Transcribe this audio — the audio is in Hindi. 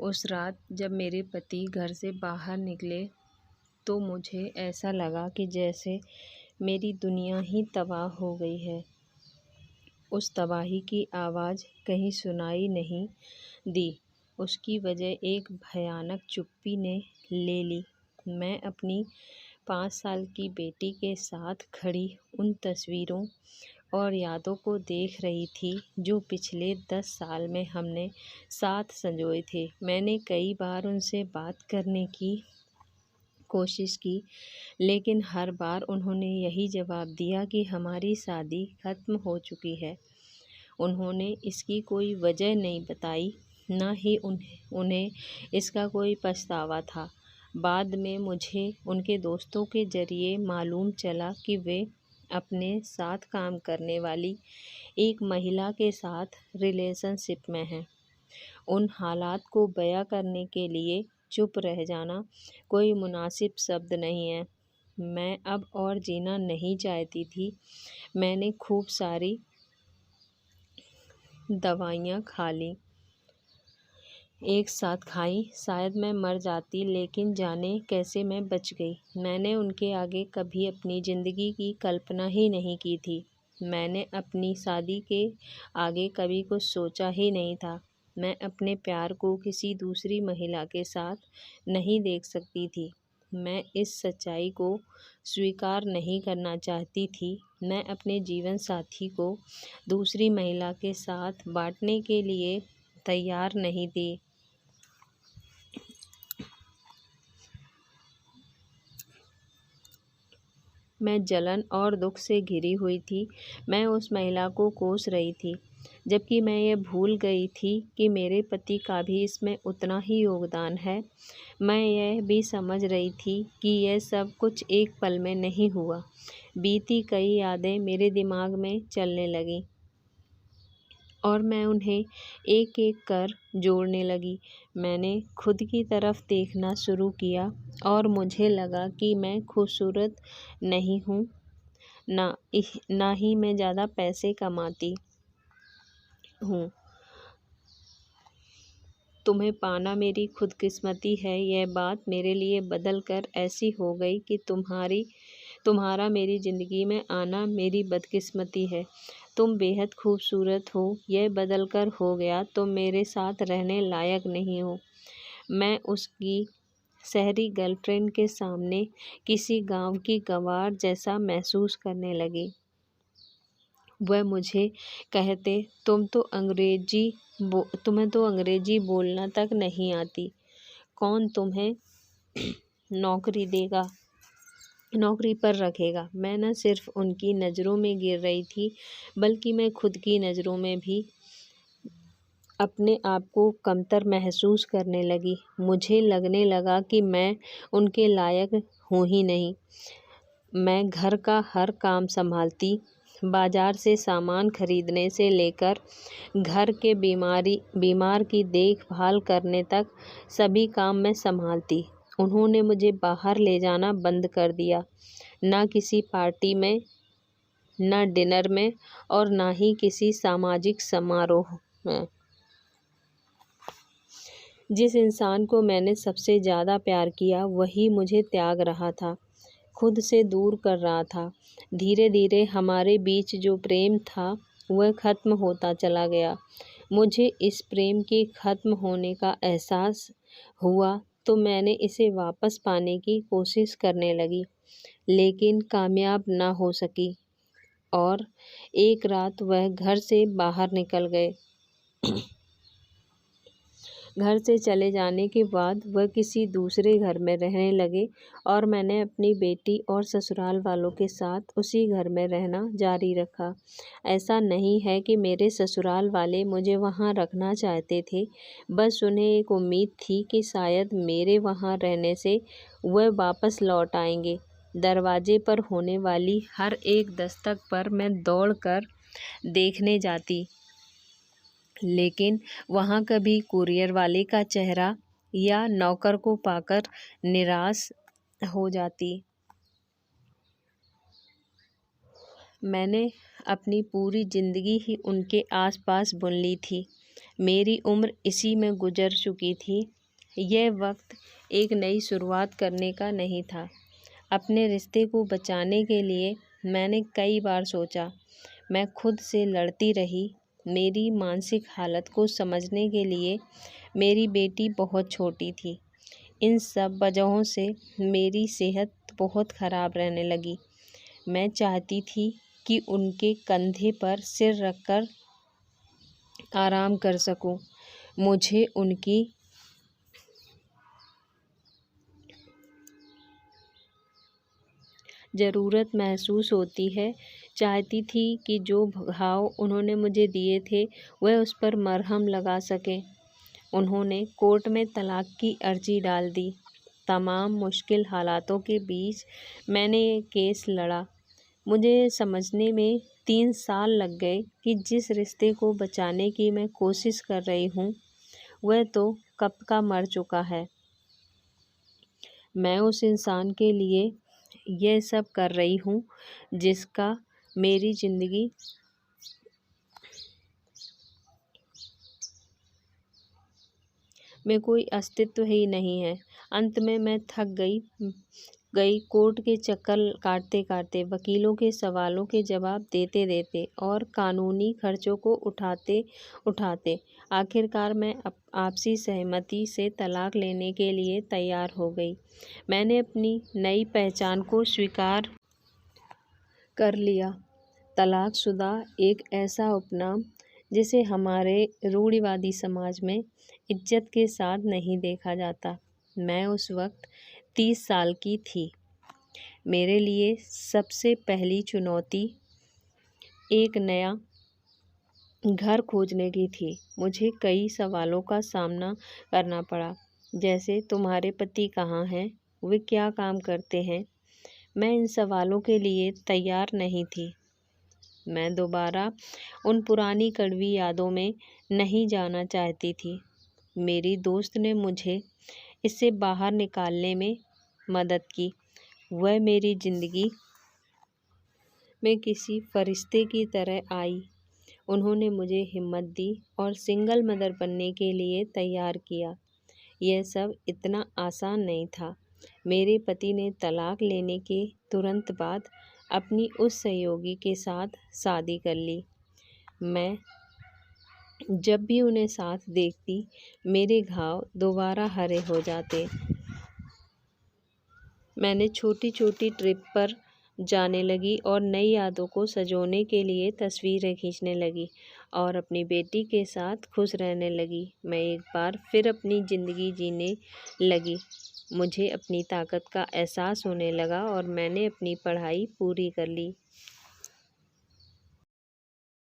उस रात जब मेरे पति घर से बाहर निकले तो मुझे ऐसा लगा कि जैसे मेरी दुनिया ही तबाह हो गई है। उस तबाही की आवाज़ कहीं सुनाई नहीं दी। उसकी वजह एक भयानक चुप्पी ने ले ली। मैं अपनी 5 साल की बेटी के साथ खड़ी उन तस्वीरों और यादों को देख रही थी जो पिछले 10 साल में हमने साथ संजोए थे। मैंने कई बार उनसे बात करने की कोशिश की, लेकिन हर बार उन्होंने यही जवाब दिया कि हमारी शादी खत्म हो चुकी है। उन्होंने इसकी कोई वजह नहीं बताई, ना ही उन्हें इसका कोई पछतावा था। बाद में मुझे उनके दोस्तों के ज़रिए मालूम चला कि वे अपने साथ काम करने वाली एक महिला के साथ रिलेशनशिप में हैं। उन हालात को बयां करने के लिए चुप रह जाना कोई मुनासिब शब्द नहीं है। मैं अब और जीना नहीं चाहती थी। मैंने खूब सारी दवाइयाँ खा ली, एक साथ खाई। शायद मैं मर जाती, लेकिन जाने कैसे मैं बच गई। मैंने उनके आगे कभी अपनी ज़िंदगी की कल्पना ही नहीं की थी। मैंने अपनी शादी के आगे कभी कुछ सोचा ही नहीं था। मैं अपने प्यार को किसी दूसरी महिला के साथ नहीं देख सकती थी। मैं इस सच्चाई को स्वीकार नहीं करना चाहती थी। मैं अपने जीवन साथी को दूसरी महिला के साथ बांटने के लिए तैयार नहीं थी। मैं जलन और दुख से घिरी हुई थी। मैं उस महिला को कोस रही थी, जबकि मैं ये भूल गई थी कि मेरे पति का भी इसमें उतना ही योगदान है। मैं यह भी समझ रही थी कि यह सब कुछ एक पल में नहीं हुआ। बीती कई यादें मेरे दिमाग में चलने लगीं और मैं उन्हें एक-एक कर जोड़ने लगी। मैंने खुद की तरफ देखना शुरू किया और मुझे लगा कि मैं खूबसूरत नहीं हूँ, ना ही मैं ज़्यादा पैसे कमाती हूँ। तुम्हें पाना मेरी खुदकिस्मती है। यह बात मेरे लिए बदल कर ऐसी हो गई कि तुम्हारा मेरी ज़िंदगी में आना मेरी बदकिस्मती है। तुम बेहद खूबसूरत हो। यह बदल कर हो गया, तुम मेरे साथ रहने लायक नहीं हो। मैं उसकी शहरी गर्लफ्रेंड के सामने किसी गांव की गंवार जैसा महसूस करने लगी। वह मुझे कहते, तुम्हें तो अंग्रेजी बोलना तक नहीं आती। कौन तुम्हें नौकरी देगा, नौकरी पर रखेगा। मैं न सिर्फ उनकी नज़रों में गिर रही थी, बल्कि मैं खुद की नज़रों में भी अपने आप को कमतर महसूस करने लगी। मुझे लगने लगा कि मैं उनके लायक हूँ ही नहीं। मैं घर का हर काम संभालती, बाजार से सामान खरीदने से लेकर घर के बीमार की देखभाल करने तक सभी काम मैं संभालती। उन्होंने मुझे बाहर ले जाना बंद कर दिया, ना किसी पार्टी में, ना डिनर में और ना ही किसी सामाजिक समारोह में। जिस इंसान को मैंने सबसे ज़्यादा प्यार किया, वही मुझे त्याग रहा था, खुद से दूर कर रहा था। धीरे धीरे हमारे बीच जो प्रेम था वह ख़त्म होता चला गया। मुझे इस प्रेम के ख़त्म होने का एहसास हुआ तो मैंने इसे वापस पाने की कोशिश करने लगी, लेकिन कामयाब न हो सकी और एक रात वह घर से बाहर निकल गए। घर से चले जाने के बाद वह किसी दूसरे घर में रहने लगे और मैंने अपनी बेटी और ससुराल वालों के साथ उसी घर में रहना जारी रखा। ऐसा नहीं है कि मेरे ससुराल वाले मुझे वहाँ रखना चाहते थे, बस उन्हें एक उम्मीद थी कि शायद मेरे वहाँ रहने से वह वापस लौट आएंगे। दरवाजे पर होने वाली हर एक दस्तक पर मैं दौड़कर देखने जाती, लेकिन वहाँ कभी कुरियर वाले का चेहरा या नौकर को पाकर निराश हो जाती। मैंने अपनी पूरी ज़िंदगी ही उनके आसपास बुन ली थी। मेरी उम्र इसी में गुजर चुकी थी। यह वक्त एक नई शुरुआत करने का नहीं था। अपने रिश्ते को बचाने के लिए मैंने कई बार सोचा। मैं खुद से लड़ती रही। मेरी मानसिक हालत को समझने के लिए मेरी बेटी बहुत छोटी थी। इन सब वजहों से मेरी सेहत बहुत ख़राब रहने लगी। मैं चाहती थी कि उनके कंधे पर सिर रखकर आराम कर सकूं। मुझे उनकी ज़रूरत महसूस होती है। चाहती थी कि जो घाव उन्होंने मुझे दिए थे वह उस पर मरहम लगा सकें। उन्होंने कोर्ट में तलाक की अर्जी डाल दी। तमाम मुश्किल हालातों के बीच मैंने ये केस लड़ा। मुझे समझने में 3 साल लग गए कि जिस रिश्ते को बचाने की मैं कोशिश कर रही हूँ वह तो कब का मर चुका है। मैं उस इंसान के लिए यह सब कर रही हूँ जिसका मेरी ज़िंदगी में कोई अस्तित्व ही नहीं है। अंत में मैं थक गई कोर्ट के चक्कर काटते काटते, वकीलों के सवालों के जवाब देते देते और कानूनी खर्चों को उठाते उठाते आखिरकार मैं आपसी सहमति से तलाक लेने के लिए तैयार हो गई। मैंने अपनी नई पहचान को स्वीकार कर लिया। तलाकशुदा एक ऐसा उपनाम जिसे हमारे रूढ़िवादी समाज में इज्जत के साथ नहीं देखा जाता। मैं उस वक्त 30 साल की थी। मेरे लिए सबसे पहली चुनौती एक नया घर खोजने की थी। मुझे कई सवालों का सामना करना पड़ा, जैसे तुम्हारे पति कहाँ हैं, वे क्या काम करते हैं। मैं इन सवालों के लिए तैयार नहीं थी। मैं दोबारा उन पुरानी कड़वी यादों में नहीं जाना चाहती थी। मेरी दोस्त ने मुझे इससे बाहर निकालने में मदद की। वह मेरी ज़िंदगी में किसी फरिश्ते की तरह आई। उन्होंने मुझे हिम्मत दी और सिंगल मदर बनने के लिए तैयार किया। यह सब इतना आसान नहीं था। मेरे पति ने तलाक लेने के तुरंत बाद अपनी उस सहयोगी के साथ शादी कर ली। मैं जब भी उन्हें साथ देखती, मेरे घाव दोबारा हरे हो जाते। मैंने छोटी छोटी ट्रिप पर जाने लगी और नई यादों को संजोने के लिए तस्वीरें खींचने लगी और अपनी बेटी के साथ खुश रहने लगी। मैं एक बार फिर अपनी ज़िंदगी जीने लगी। मुझे अपनी ताकत का एहसास होने लगा और मैंने अपनी पढ़ाई पूरी कर ली।